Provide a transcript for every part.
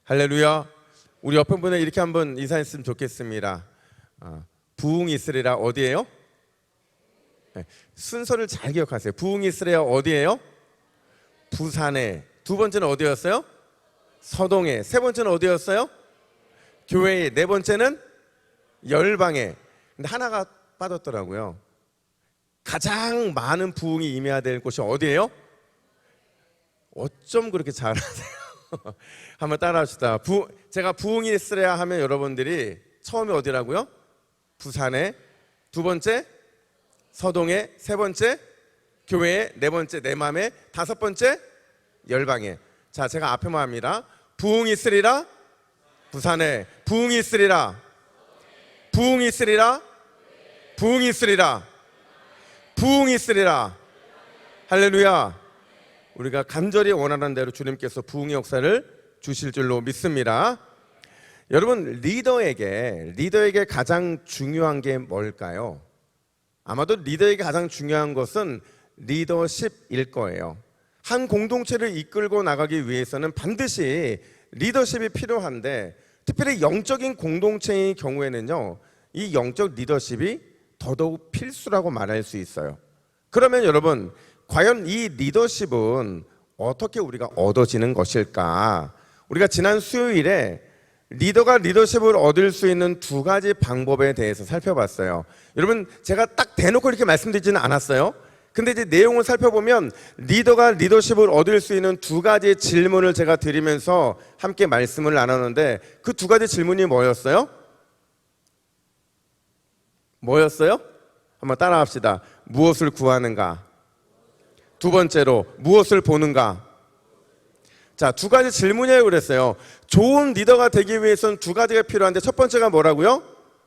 할렐루야. 우리 옆에 분에 이렇게 한번 인사했으면 좋겠습니다. 부흥이 있으리라 어디예요? 네, 순서를 잘 기억하세요. 부흥이 있으리라 어디예요? 부산에. 두 번째는 어디였어요? 서동에. 세 번째는 어디였어요? 교회에. 네 번째는 열방에. 근데 하나가 빠졌더라고요. 가장 많은 부흥이 임해야 될 곳이 어디예요? 어쩜 그렇게 잘하세요? 한번 따라합시다. 제가 부흥이 있으랴 하면 여러분들이 처음에 어디라고요? 부산에, 두 번째 서동에, 세 번째 교회에, 네 번째 내 맘에, 다섯 번째 열방에. 자, 제가 앞에만 합니다. 부흥이 있으리라 부산에, 부흥이 있으리라, 부흥이 있으리라, 부흥이 있으리라, 부흥이 있으리라. 할렐루야. 우리가 간절히 원하는 대로 주님께서 부흥의 역사를 주실 줄로 믿습니다. 여러분, 리더에게 가장 중요한 게 뭘까요? 아마도 리더에게 가장 중요한 것은 리더십일 거예요. 한 공동체를 이끌고 나가기 위해서는 반드시 리더십이 필요한데, 특별히 영적인 공동체의 경우에는요, 이 영적 리더십이 더더욱 필수라고 말할 수 있어요. 그러면 여러분, 과연 이 리더십은 어떻게 우리가 얻어지는 것일까? 우리가 지난 수요일에 리더가 리더십을 얻을 수 있는 두 가지 방법에 대해서 살펴봤어요. 여러분, 제가 딱 대놓고 이렇게 말씀드리지는 않았어요. 근데 이제 내용을 살펴보면 리더가 리더십을 얻을 수 있는 두 가지 질문을 제가 드리면서 함께 말씀을 나눴는데, 그 두 가지 질문이 뭐였어요? 뭐였어요? 한번 따라합시다. 무엇을 구하는가? 두 번째로 무엇을 보는가? 자, 두 가지 질문이라고 그랬어요. 좋은 리더가 되기 위해서는 두 가지가 필요한데, 첫 번째가 뭐라고요?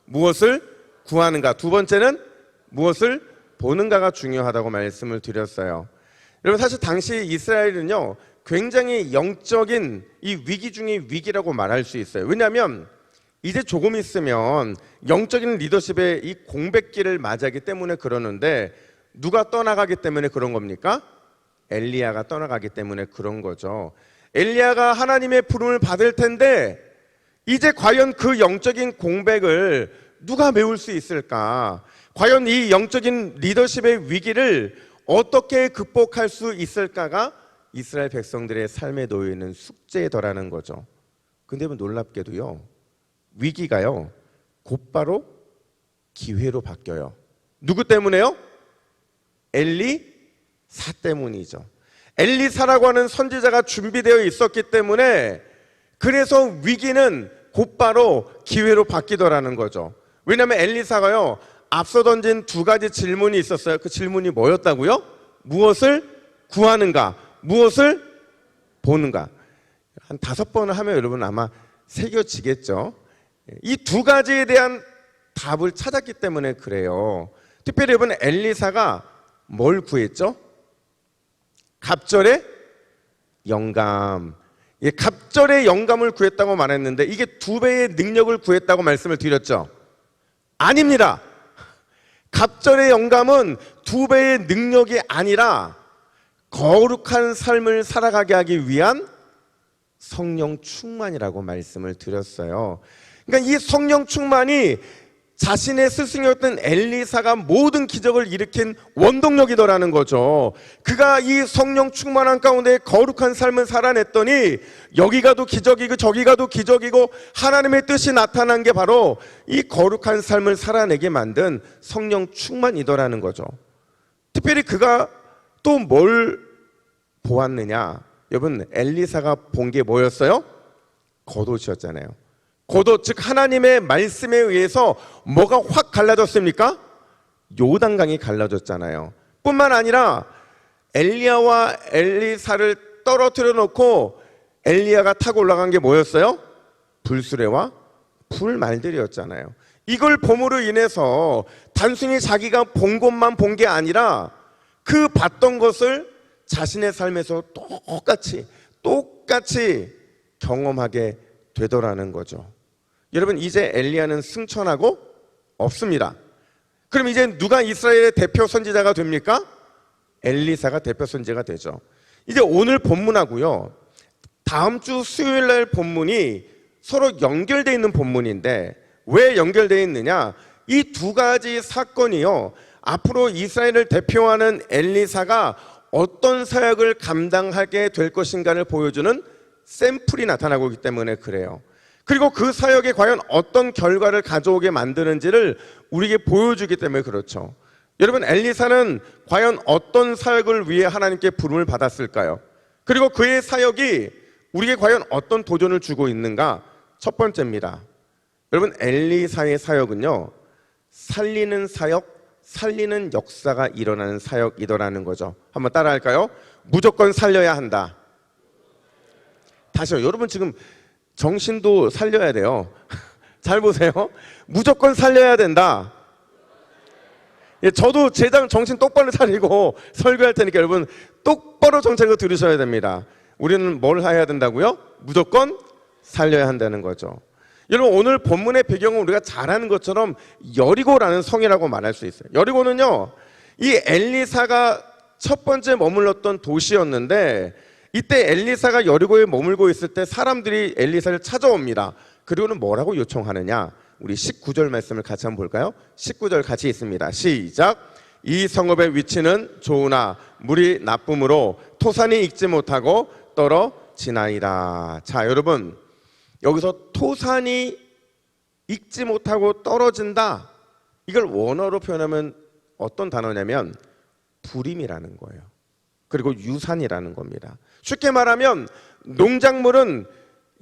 무엇을 구하는가. 두 번째는 무엇을 보는가가 중요하다고 말씀을 드렸어요. 여러분, 사실 당시 이스라엘은요, 굉장히 영적인 이 위기 중의 위기라고 말할 수 있어요. 왜냐하면 이제 조금 있으면 영적인 리더십의 이 공백기를 맞이하기 때문에 그러는데, 누가 떠나가기 때문에 그런 겁니까? 엘리야가 떠나가기 때문에 그런 거죠. 엘리야가 하나님의 부름을 받을 텐데, 이제 과연 그 영적인 공백을 누가 메울 수 있을까? 과연 이 영적인 리더십의 위기를 어떻게 극복할 수 있을까가 이스라엘 백성들의 삶에 놓여 있는 숙제더라는 거죠. 근데 놀랍게도요, 위기가요 곧바로 기회로 바뀌어요. 누구 때문에요? 엘리사 때문이죠. 엘리사라고 하는 선지자가 준비되어 있었기 때문에, 그래서 위기는 곧바로 기회로 바뀌더라는 거죠. 왜냐하면 엘리사가요, 앞서 던진 두 가지 질문이 있었어요. 그 질문이 뭐였다고요? 무엇을 구하는가? 무엇을 보는가? 한 5번을 하면 여러분 아마 새겨지겠죠. 이 두 가지에 대한 답을 찾았기 때문에 그래요. 특별히 여러분, 엘리사가 뭘 구했죠? 갑절의 영감. 예, 갑절의 영감을 구했다고 말했는데, 이게 2배의 능력을 구했다고 말씀을 드렸죠? 아닙니다. 갑절의 영감은 2배의 능력이 아니라 거룩한 삶을 살아가게 하기 위한 성령 충만이라고 말씀을 드렸어요. 그러니까 이 성령 충만이 자신의 스승이었던 엘리사가 모든 기적을 일으킨 원동력이더라는 거죠. 그가 이 성령 충만한 가운데 거룩한 삶을 살아냈더니, 여기 가도 기적이고 저기 가도 기적이고 하나님의 뜻이 나타난 게 바로 이 거룩한 삶을 살아내게 만든 성령 충만이더라는 거죠. 특별히 그가 또 뭘 보았느냐? 여러분, 엘리사가 본 게 뭐였어요? 겉옷이었잖아요. 겉옷, 즉 하나님의 말씀에 의해서 뭐가 확 갈라졌습니까? 요단강이 갈라졌잖아요. 뿐만 아니라 엘리야와 엘리사를 떨어뜨려 놓고 엘리야가 타고 올라간 게 뭐였어요? 불수레와 불말들이었잖아요. 이걸 봄으로 인해서 단순히 자기가 본 것만 본 게 아니라 그 봤던 것을 자신의 삶에서 똑같이 경험하게 되더라는 거죠. 여러분, 이제 엘리야는 승천하고 없습니다. 그럼 이제 누가 이스라엘의 대표 선지자가 됩니까? 엘리사가 대표 선지자가 되죠. 이제 오늘 본문하고요, 다음 주 수요일 날 본문이 서로 연결되어 있는 본문인데 왜 연결되어 있느냐? 이 두 가지 사건이요, 앞으로 이스라엘을 대표하는 엘리사가 어떤 사역을 감당하게 될 것인가를 보여주는 샘플이 나타나고 있기 때문에 그래요. 그리고 그 사역에 과연 어떤 결과를 가져오게 만드는지를 우리에게 보여주기 때문에 그렇죠. 여러분, 엘리사는 과연 어떤 사역을 위해 하나님께 부름을 받았을까요? 그리고 그의 사역이 우리에게 과연 어떤 도전을 주고 있는가? 첫 번째입니다. 여러분, 엘리사의 사역은요, 살리는 사역, 살리는 역사가 일어나는 사역이더라는 거죠. 한번 따라할까요? 무조건 살려야 한다. 다시요. 여러분 지금 정신도 살려야 돼요. 잘 보세요. 무조건 살려야 된다. 예, 저도 제장 정신 똑바로 차리고 설교할 테니까 여러분 똑바로 정신 차리고 들으셔야 됩니다. 우리는 뭘 해야 된다고요? 무조건 살려야 한다는 거죠. 여러분, 오늘 본문의 배경은 우리가 잘 아는 것처럼 여리고라는 성이라고 말할 수 있어요. 여리고는요, 이 엘리사가 첫 번째 머물렀던 도시였는데, 이때 엘리사가 여리고에 머물고 있을 때 사람들이 엘리사를 찾아옵니다. 그리고는 뭐라고 요청하느냐? 우리 19절 말씀을 같이 한번 볼까요? 19절 같이 있습니다. 시작. 이 성읍의 위치는 좋으나 물이 나쁨으로 토산이 익지 못하고 떨어지나이다. 자, 여러분, 여기서 토산이 익지 못하고 떨어진다, 이걸 원어로 표현하면 어떤 단어냐면 불임이라는 거예요. 그리고 유산이라는 겁니다. 쉽게 말하면 농작물은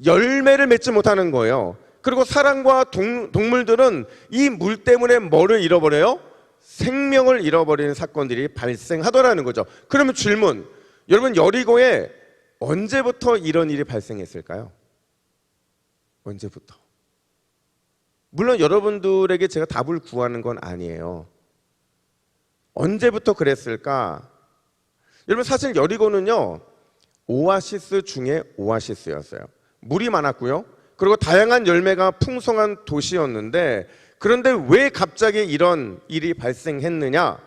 열매를 맺지 못하는 거예요. 그리고 사람과 동물들은 이 물 때문에 뭐를 잃어버려요? 생명을 잃어버리는 사건들이 발생하더라는 거죠. 그러면 질문, 여러분, 여리고에 언제부터 이런 일이 발생했을까요? 언제부터? 물론 여러분들에게 제가 답을 구하는 건 아니에요. 언제부터 그랬을까? 여러분, 사실 여리고는요, 오아시스 중에 오아시스였어요. 물이 많았고요, 그리고 다양한 열매가 풍성한 도시였는데, 그런데 왜 갑자기 이런 일이 발생했느냐?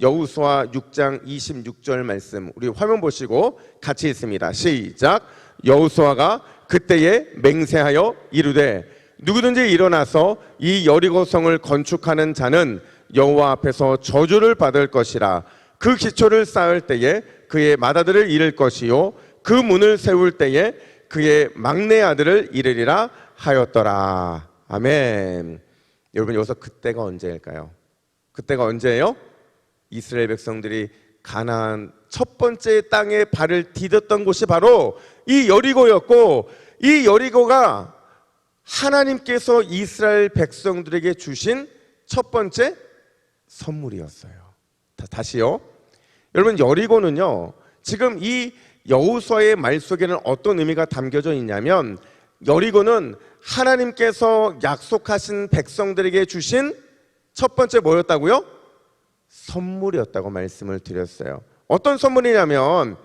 여호수아 6장 26절 말씀 우리 화면 보시고 같이 있습니다. 시작. 여호수아가 그때에 맹세하여 이르되 누구든지 일어나서 이 여리고성을 건축하는 자는 여호와 앞에서 저주를 받을 것이라. 그 기초를 쌓을 때에 그의 맏아들을 잃을 것이요 그 문을 세울 때에 그의 막내 아들을 잃으리라 하였더라. 아멘. 여러분, 여기서 그때가 언제일까요? 그때가 언제예요? 이스라엘 백성들이 가나안 첫 번째 땅에 발을 디뎠던 곳이 바로 이 여리고였고, 이 여리고가 하나님께서 이스라엘 백성들에게 주신 첫 번째 선물이었어요. 다시요. 여러분, 여리고는요, 지금 이 여호수아의 말 속에는 어떤 의미가 담겨져 있냐면, 여리고는 하나님께서 약속하신 백성들에게 주신 첫 번째 뭐였다고요? 선물이었다고 말씀을 드렸어요. 어떤 선물이냐면,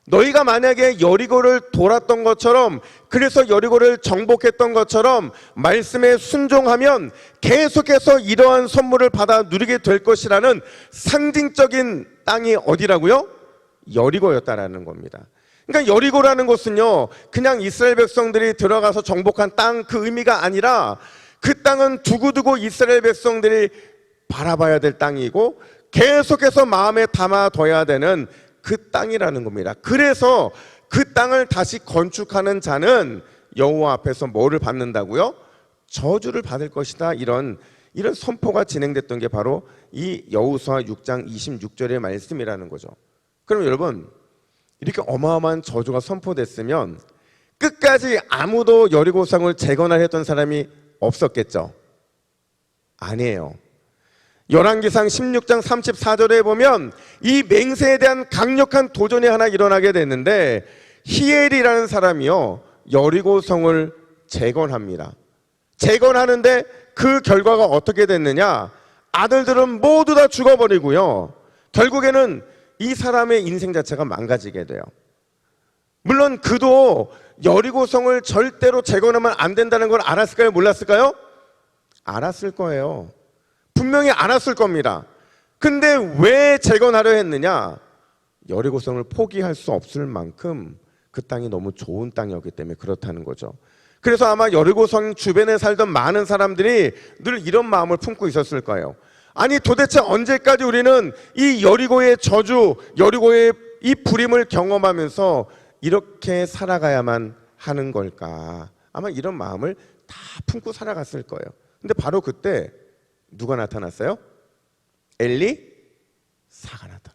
너희가 만약에 여리고를 돌았던 것처럼, 그래서 여리고를 정복했던 것처럼 말씀에 순종하면 계속해서 이러한 선물을 받아 누리게 될 것이라는 상징적인 땅이 어디라고요? 여리고였다라는 겁니다. 그러니까 여리고라는 곳은요, 그냥 이스라엘 백성들이 들어가서 정복한 땅 그 의미가 아니라, 그 땅은 두고두고 이스라엘 백성들이 바라봐야 될 땅이고 계속해서 마음에 담아둬야 되는 그 땅이라는 겁니다. 그래서 그 땅을 다시 건축하는 자는 여호와 앞에서 뭐를 받는다고요? 저주를 받을 것이다. 이런 선포가 진행됐던 게 바로 이 여호수아 6장 26절의 말씀이라는 거죠. 그럼 여러분, 이렇게 어마어마한 저주가 선포됐으면 끝까지 아무도 여리고성을 재건하려 했던 사람이 없었겠죠? 아니에요. 열왕기상 16장 34절에 보면 이 맹세에 대한 강력한 도전이 하나 일어나게 됐는데, 히엘이라는 사람이요, 여리고성을 재건합니다. 재건하는데 그 결과가 어떻게 됐느냐? 아들들은 모두 다 죽어버리고요, 결국에는 이 사람의 인생 자체가 망가지게 돼요. 물론 그도 여리고성을 절대로 재건하면 안 된다는 걸 알았을까요? 몰랐을까요? 알았을 거예요. 분명히 알았을 겁니다. 근데 왜 재건하려 했느냐? 여리고성을 포기할 수 없을 만큼 그 땅이 너무 좋은 땅이었기 때문에 그렇다는 거죠. 그래서 아마 여리고성 주변에 살던 많은 사람들이 늘 이런 마음을 품고 있었을 거예요. 아니 도대체 언제까지 우리는 이 여리고의 저주, 여리고의 이 불임을 경험하면서 이렇게 살아가야만 하는 걸까? 아마 이런 마음을 다 품고 살아갔을 거예요. 근데 바로 그때 누가 나타났어요? 엘리사가 나타납니다.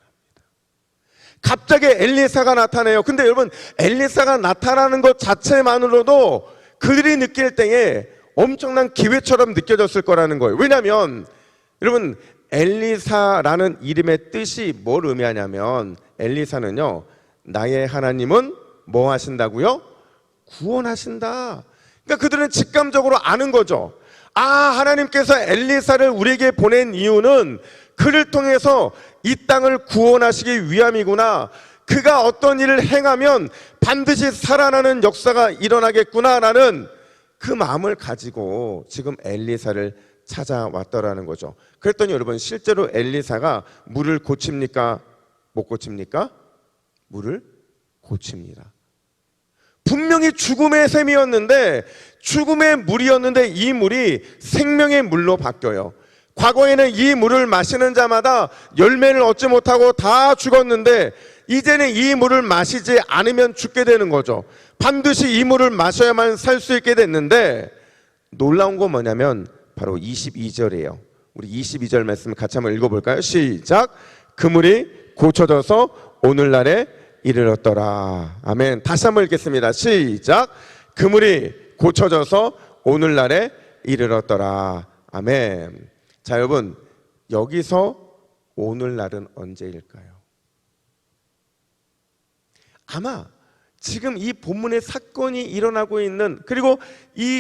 갑자기 엘리사가 나타나요. 근데 여러분, 엘리사가 나타나는 것 자체만으로도 그들이 느낄 때에 엄청난 기회처럼 느껴졌을 거라는 거예요. 왜냐하면 여러분, 엘리사라는 이름의 뜻이 뭘 의미하냐면, 엘리사는요, 나의 하나님은 뭐 하신다고요? 구원하신다. 그러니까 그들은 직감적으로 아는 거죠. 아, 하나님께서 엘리사를 우리에게 보낸 이유는 그를 통해서 이 땅을 구원하시기 위함이구나. 그가 어떤 일을 행하면 반드시 살아나는 역사가 일어나겠구나라는 그 마음을 가지고 지금 엘리사를 찾아왔더라는 거죠. 그랬더니 여러분, 실제로 엘리사가 물을 고칩니까? 못 고칩니까? 물을 고칩니다. 분명히 죽음의 셈이었는데, 죽음의 물이었는데 이 물이 생명의 물로 바뀌어요. 과거에는 이 물을 마시는 자마다 열매를 얻지 못하고 다 죽었는데, 이제는 이 물을 마시지 않으면 죽게 되는 거죠. 반드시 이 물을 마셔야만 살 수 있게 됐는데, 놀라운 건 뭐냐면 바로 22절이에요. 우리 22절 말씀 같이 한번 읽어볼까요? 시작. 그 물이 고쳐져서 오늘날에 이르렀더라. 아멘. 다시 한번 읽겠습니다. 시작. 그 물이 고쳐져서 오늘날에 이르렀더라. 아멘. 자, 여러분, 여기서 오늘날은 언제일까요? 아마 지금 이 본문의 사건이 일어나고 있는, 그리고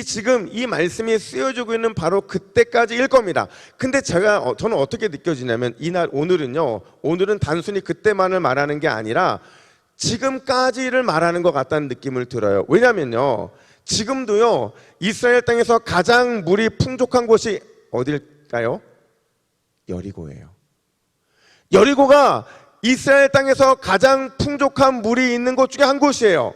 지금 이 말씀이 쓰여지고 있는 바로 그때까지일 겁니다. 근데 저는 어떻게 느껴지냐면, 오늘은 단순히 그때만을 말하는 게 아니라 지금까지를 말하는 것 같다는 느낌을 들어요. 왜냐면요, 지금도요, 이스라엘 땅에서 가장 물이 풍족한 곳이 어딜까요? 여리고예요. 여리고가 이스라엘 땅에서 가장 풍족한 물이 있는 곳 중에 한 곳이에요.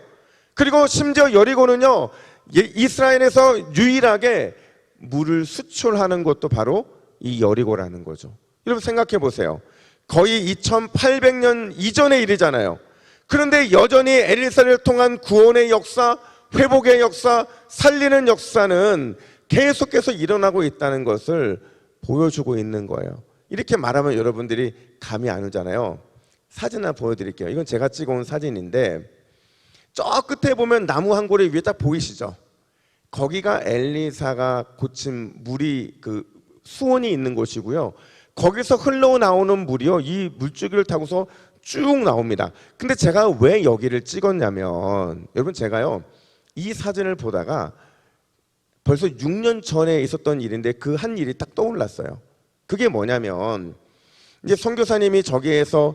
그리고 심지어 여리고는요, 이스라엘에서 유일하게 물을 수출하는 곳도 바로 이 여리고라는 거죠. 여러분 생각해 보세요. 거의 2800년 이전의 일이잖아요. 그런데 여전히 엘리사를 통한 구원의 역사, 회복의 역사, 살리는 역사는 계속해서 일어나고 있다는 것을 보여주고 있는 거예요. 이렇게 말하면 여러분들이 감이 안 오잖아요. 사진 하나 보여드릴게요. 이건 제가 찍어온 사진인데, 저 끝에 보면 나무 한 고리 위에 딱 보이시죠? 거기가 엘리사가 고친 물이, 그 수온이 있는 곳이고요. 거기서 흘러나오는 물이요, 이 물줄기를 타고서 쭉 나옵니다. 근데 제가 왜 여기를 찍었냐면, 여러분, 제가요, 이 사진을 보다가 벌써 6년 전에 있었던 일인데 그 한 일이 딱 떠올랐어요. 그게 뭐냐면, 이제 선교사님이 저기에서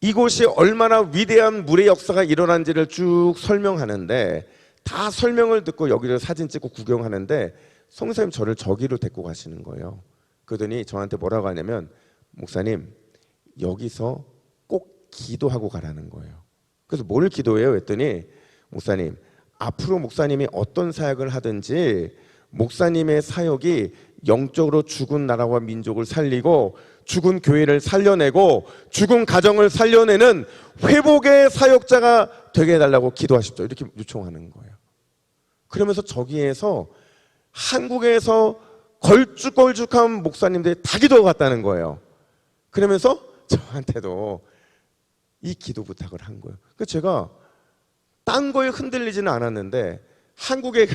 이곳이 얼마나 위대한 물의 역사가 일어난지를 쭉 설명하는데, 다 설명을 듣고 여기를 사진 찍고 구경하는데 선교사님 저를 저기로 데리고 가시는 거예요. 그러더니 저한테 뭐라고 하냐면, 목사님, 여기서 꼭 기도하고 가라는 거예요. 그래서 뭘 기도해요? 했더니, 목사님, 앞으로 목사님이 어떤 사역을 하든지 목사님의 사역이 영적으로 죽은 나라와 민족을 살리고 죽은 교회를 살려내고 죽은 가정을 살려내는 회복의 사역자가 되게 해달라고 기도하십시오. 이렇게 요청하는 거예요. 그러면서 저기에서 한국에서 걸쭉걸쭉한 목사님들이 다 기도가 갔다는 거예요. 그러면서 저한테도 이 기도 부탁을 한 거예요. 그래서 제가 딴 거에 흔들리지는 않았는데 한국의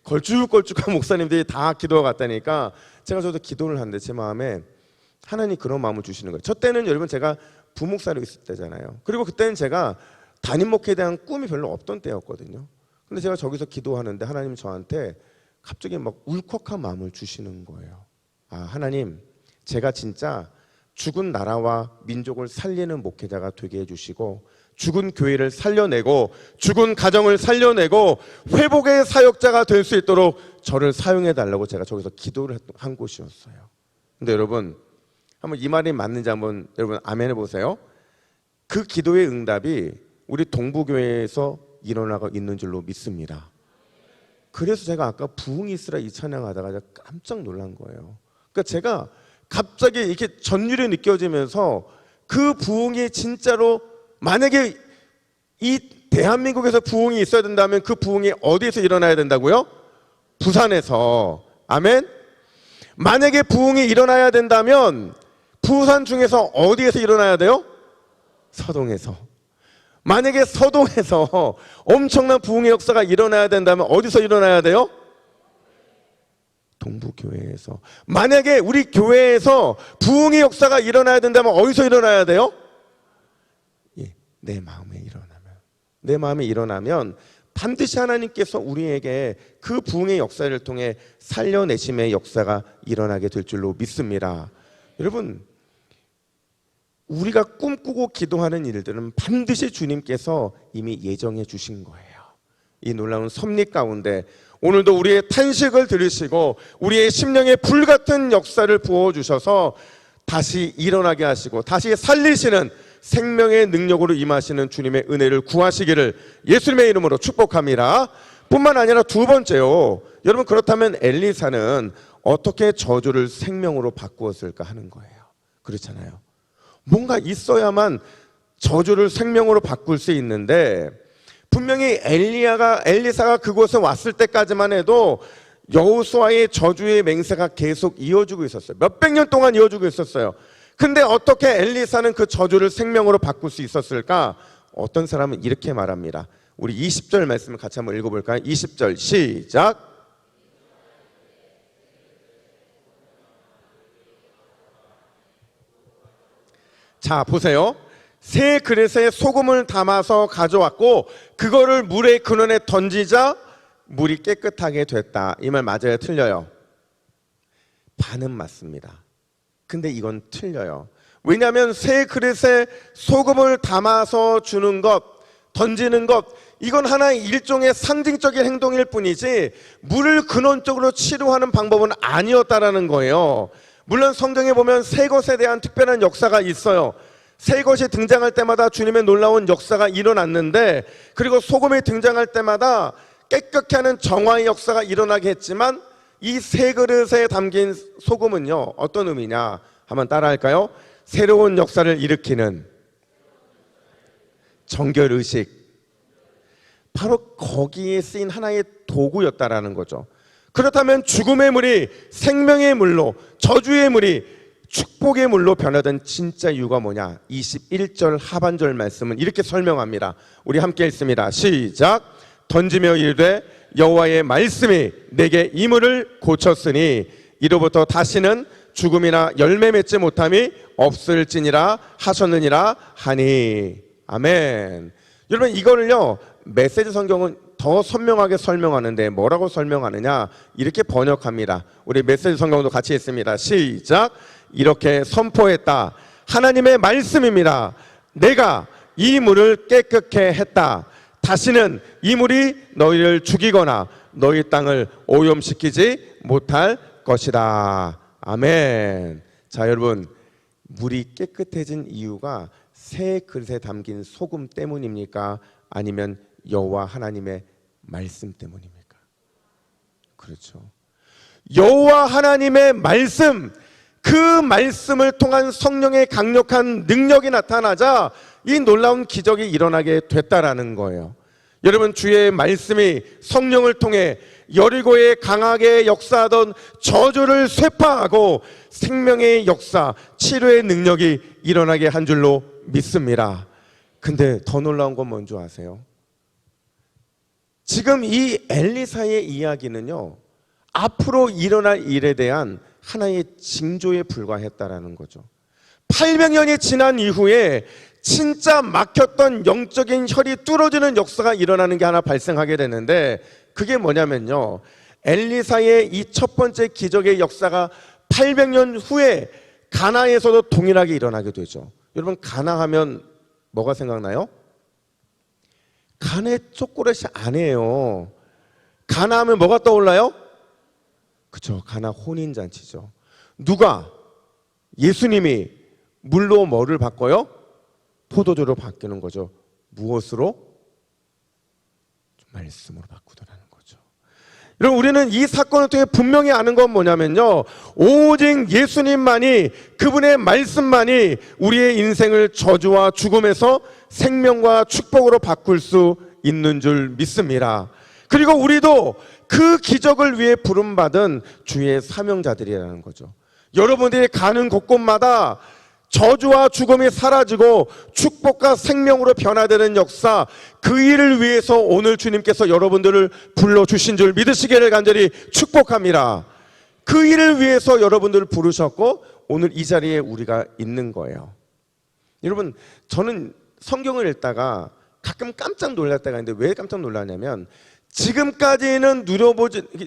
걸쭉걸쭉한 목사님들이 다 기도가 갔다니까 제가 저도 기도를 하는데 제 마음에 하나님 그런 마음을 주시는 거예요. 저 때는 여러분 제가 부목사로 있을 때잖아요. 그리고 그때는 제가 담임 목회에 대한 꿈이 별로 없던 때였거든요. 근데 제가 저기서 기도하는데 하나님이 저한테 갑자기 막 울컥한 마음을 주시는 거예요. 아, 하나님, 제가 진짜 죽은 나라와 민족을 살리는 목회자가 되게 해주시고 죽은 교회를 살려내고 죽은 가정을 살려내고 회복의 사역자가 될 수 있도록 저를 사용해달라고 제가 저기서 기도를 한 곳이었어요. 근데 여러분, 한번 이 말이 맞는지 한번 여러분 아멘 해보세요. 그 기도의 응답이 우리 동부교회에서 일어나고 있는 줄로 믿습니다. 그래서 제가 아까 부흥이 있으라 이 찬양하다가 깜짝 놀란 거예요. 그러니까 제가 갑자기 이렇게 전율이 느껴지면서 그 부흥이 진짜로 만약에 이 대한민국에서 부흥이 있어야 된다면 그 부흥이 어디에서 일어나야 된다고요? 부산에서. 아멘. 만약에 부흥이 일어나야 된다면 부산 중에서 어디에서 일어나야 돼요? 서동에서. 만약에 서동에서 엄청난 부흥의 역사가 일어나야 된다면 어디서 일어나야 돼요? 동부교회에서. 만약에 우리 교회에서 부흥의 역사가 일어나야 된다면 어디서 일어나야 돼요? 예, 내 마음에 일어나면 반드시 하나님께서 우리에게 그 부흥의 역사를 통해 살려내심의 역사가 일어나게 될 줄로 믿습니다. 여러분, 우리가 꿈꾸고 기도하는 일들은 반드시 주님께서 이미 예정해 주신 거예요. 이 놀라운 섭리 가운데 오늘도 우리의 탄식을 들으시고 우리의 심령에 불같은 역사를 부어주셔서 다시 일어나게 하시고 다시 살리시는 생명의 능력으로 임하시는 주님의 은혜를 구하시기를 예수님의 이름으로 축복합니다. 뿐만 아니라 두 번째요, 여러분, 그렇다면 엘리사는 어떻게 저주를 생명으로 바꾸었을까 하는 거예요. 그렇잖아요. 뭔가 있어야만 저주를 생명으로 바꿀 수 있는데, 분명히 엘리사가 그곳에 왔을 때까지만 해도 여호수아의 저주의 맹세가 계속 이어지고 있었어요. 몇백 년 동안 이어지고 있었어요. 근데 어떻게 엘리사는 그 저주를 생명으로 바꿀 수 있었을까? 어떤 사람은 이렇게 말합니다. 우리 20절 말씀을 같이 한번 읽어볼까요? 20절 시작. 자, 보세요. 새 그릇에 소금을 담아서 가져왔고 그거를 물의 근원에 던지자 물이 깨끗하게 됐다. 이 말 맞아요? 틀려요? 반은 맞습니다. 근데 이건 틀려요. 왜냐하면 새 그릇에 소금을 담아서 주는 것, 던지는 것, 이건 하나의 일종의 상징적인 행동일 뿐이지 물을 근원적으로 치료하는 방법은 아니었다라는 거예요. 물론 성경에 보면 새 것에 대한 특별한 역사가 있어요. 새 것이 등장할 때마다 주님의 놀라운 역사가 일어났는데, 그리고 소금이 등장할 때마다 깨끗게 하는 정화의 역사가 일어나게 했지만, 이 새 그릇에 담긴 소금은요, 어떤 의미냐? 한번 따라할까요? 새로운 역사를 일으키는 정결의식, 바로 거기에 쓰인 하나의 도구였다라는 거죠. 그렇다면 죽음의 물이 생명의 물로, 저주의 물이 축복의 물로 변하던 진짜 이유가 뭐냐? 21절 하반절 말씀은 이렇게 설명합니다. 우리 함께 읽습니다. 시작. 던지며 이르되 여호와의 말씀이 내게 이 물을 고쳤으니 이로부터 다시는 죽음이나 열매 맺지 못함이 없을지니라 하셨느니라 하니. 아멘. 여러분, 이거를요, 메시지 성경은 더 선명하게 설명하는데 뭐라고 설명하느냐? 이렇게 번역합니다. 우리 메시지 성경도 같이 읽습니다. 시작. 이렇게 선포했다. 하나님의 말씀입니다. 내가 이 물을 깨끗게 했다. 다시는 이 물이 너희를 죽이거나 너희 땅을 오염시키지 못할 것이다. 아멘. 자, 여러분, 물이 깨끗해진 이유가 새 그릇에 담긴 소금 때문입니까? 아니면 여호와 하나님의 말씀 때문입니까? 그렇죠. 여호와 하나님의 말씀, 그 말씀을 통한 성령의 강력한 능력이 나타나자 이 놀라운 기적이 일어나게 됐다라는 거예요. 여러분, 주의 말씀이 성령을 통해 여리고에 강하게 역사하던 저주를 쇠파하고 생명의 역사, 치료의 능력이 일어나게 한 줄로 믿습니다. 근데 더 놀라운 건 뭔지 아세요? 지금 이 엘리사의 이야기는요, 앞으로 일어날 일에 대한 하나의 징조에 불과했다라는 거죠. 800년이 지난 이후에 진짜 막혔던 영적인 혈이 뚫어지는 역사가 일어나는 게 하나 발생하게 되는데, 그게 뭐냐면요, 엘리사의 이 첫 번째 기적의 역사가 800년 후에 가나에서도 동일하게 일어나게 되죠. 여러분, 가나 하면 뭐가 생각나요? 가나의 초콜릿이 아니에요. 가나 하면 뭐가 떠올라요? 그렇죠. 가나 혼인잔치죠. 누가? 예수님이 물로 뭐를 바꿔요? 포도주로 바뀌는 거죠. 무엇으로? 말씀으로 바꾸더라는 거죠. 여러분, 우리는 이 사건을 통해 분명히 아는 건 뭐냐면요, 오직 예수님만이, 그분의 말씀만이 우리의 인생을 저주와 죽음에서 생명과 축복으로 바꿀 수 있는 줄 믿습니다. 그리고 우리도 그 기적을 위해 부름받은 주의 사명자들이라는 거죠. 여러분들이 가는 곳곳마다 저주와 죽음이 사라지고 축복과 생명으로 변화되는 역사, 그 일을 위해서 오늘 주님께서 여러분들을 불러주신 줄 믿으시기를 간절히 축복합니다. 그 일을 위해서 여러분들을 부르셨고 오늘 이 자리에 우리가 있는 거예요. 여러분, 저는 성경을 읽다가 가끔 깜짝 놀랄 때가 있는데, 왜 깜짝 놀라냐면 지금까지는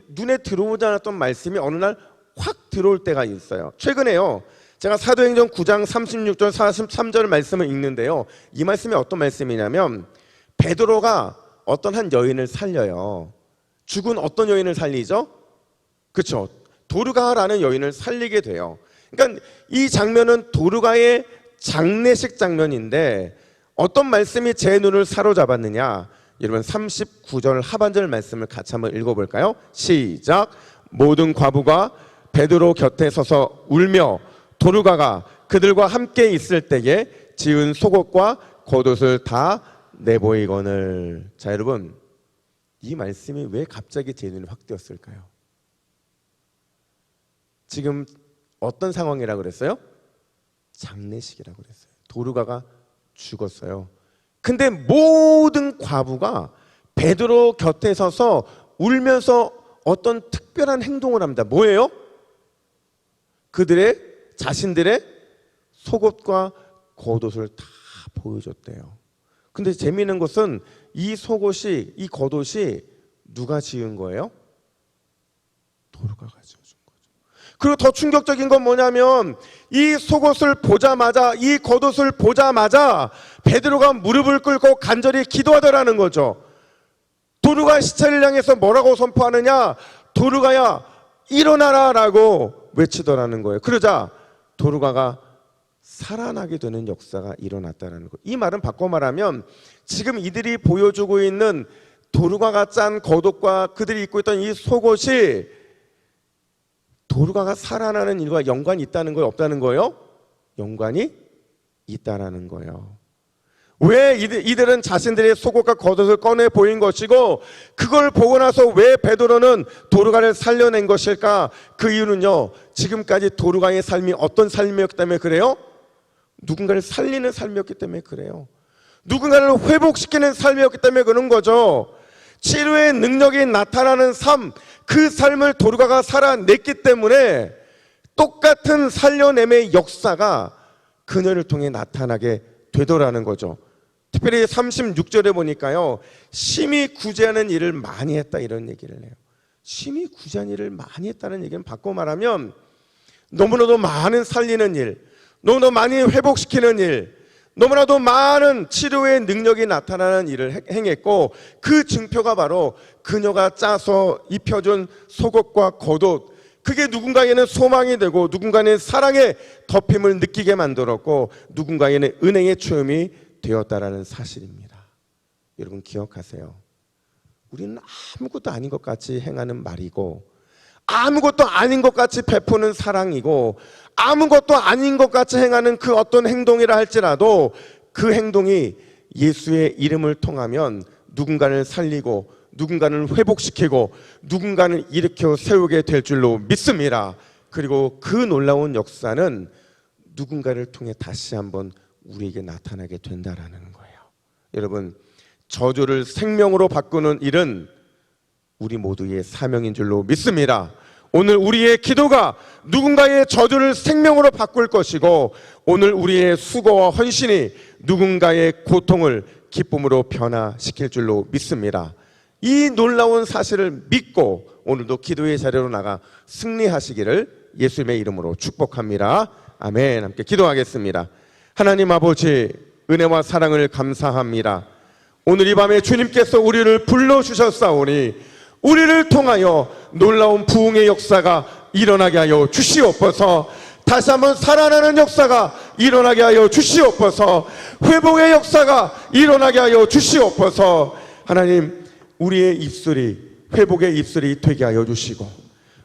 눈에 들어오지 않았던 말씀이 어느 날 확 들어올 때가 있어요. 최근에요, 제가 사도행전 9장 36절 43절 말씀을 읽는데요, 이 말씀이 어떤 말씀이냐면 베드로가 어떤 한 여인을 살려요. 죽은 어떤 여인을 살리죠? 그렇죠, 도르가라는 여인을 살리게 돼요. 그러니까 이 장면은 도르가의 장례식 장면인데 어떤 말씀이 제 눈을 사로잡았느냐, 여러분 39절 하반절 말씀을 같이 한번 읽어볼까요? 시작. 모든 과부가 베드로 곁에 서서 울며 도르가가 그들과 함께 있을 때에 지은 속옷과 겉옷을 다 내보이거늘. 자, 여러분, 이 말씀이 왜 갑자기 제 눈에 확 띄었을까요? 지금 어떤 상황이라고 그랬어요? 장례식이라고 그랬어요. 도르가가 죽었어요. 근데 모든 과부가 베드로 곁에 서서 울면서 어떤 특별한 행동을 합니다. 뭐예요? 그들의 자신들의 속옷과 겉옷을 다 보여줬대요. 근데 재미있는 것은 이 속옷이, 이 겉옷이 누가 지은 거예요? 도르가가 지어준 거죠. 그리고 더 충격적인 건 뭐냐면 이 속옷을 보자마자, 이 겉옷을 보자마자 베드로가 무릎을 꿇고 간절히 기도하더라는 거죠. 도르가 시체를 향해서 뭐라고 선포하느냐? 도르가야 일어나라 라고 외치더라는 거예요. 그러자 도르가가 살아나게 되는 역사가 일어났다는 거예요. 이 말은 바꿔 말하면 지금 이들이 보여주고 있는 도르가가 짠 겉옷과 그들이 입고 있던 이 속옷이 도르가가 살아나는 일과 연관이 있다는 거예요? 없다는 거예요? 연관이 있다는 거예요. 왜 이들은 자신들의 속옷과 겉옷을 꺼내 보인 것이고 그걸 보고 나서 왜 베드로는 도르가를 살려낸 것일까? 그 이유는요, 지금까지 도르가의 삶이 어떤 삶이었기 때문에 그래요? 누군가를 살리는 삶이었기 때문에 그래요. 누군가를 회복시키는 삶이었기 때문에 그런 거죠. 치료의 능력이 나타나는 삶, 그 삶을 도르가가 살아냈기 때문에 똑같은 살려냄의 역사가 그녀를 통해 나타나게 되더라는 거죠. 특별히 36절에 보니까요, 심히 구제하는 일을 많이 했다, 이런 얘기를 해요. 심히 구제하는 일을 많이 했다는 얘기는 바꿔 말하면 너무나도 많은 살리는 일, 너무나도 많이 회복시키는 일, 너무나도 많은 치료의 능력이 나타나는 일을 행했고 그 증표가 바로 그녀가 짜서 입혀준 속옷과 겉옷, 그게 누군가에게는 소망이 되고 누군가에게는 사랑의 덮임을 느끼게 만들었고 누군가에게는 은혜의 체험이 되었다라는 사실입니다. 여러분 기억하세요. 우리는 아무것도 아닌 것 같이 행하는 말이고 아무것도 아닌 것 같이 베푸는 사랑이고 아무것도 아닌 것 같이 행하는 그 어떤 행동이라 할지라도 그 행동이 예수의 이름을 통하면 누군가를 살리고 누군가를 회복시키고 누군가를 일으켜 세우게 될 줄로 믿습니다. 그리고 그 놀라운 역사는 누군가를 통해 다시 한번 우리에게 나타나게 된다라는 거예요. 여러분, 저주를 생명으로 바꾸는 일은 우리 모두의 사명인 줄로 믿습니다. 오늘 우리의 기도가 누군가의 저주를 생명으로 바꿀 것이고 오늘 우리의 수고와 헌신이 누군가의 고통을 기쁨으로 변화시킬 줄로 믿습니다. 이 놀라운 사실을 믿고 오늘도 기도의 자리로 나가 승리하시기를 예수님의 이름으로 축복합니다. 아멘. 함께 기도하겠습니다. 하나님 아버지, 은혜와 사랑을 감사합니다. 오늘 이 밤에 주님께서 우리를 불러주셨사오니 우리를 통하여 놀라운 부흥의 역사가 일어나게 하여 주시옵소서. 다시 한번 살아나는 역사가 일어나게 하여 주시옵소서. 회복의 역사가 일어나게 하여 주시옵소서. 하나님, 우리의 입술이 회복의 입술이 되게 하여 주시고,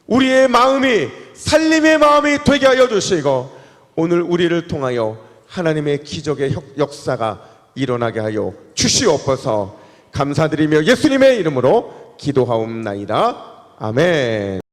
우리의 마음이 살림의 마음이 되게 하여 주시고, 오늘 우리를 통하여 하나님의 기적의 역사가 일어나게 하여 주시옵소서. 감사드리며 예수님의 이름으로 기도하옵나이다. 아멘.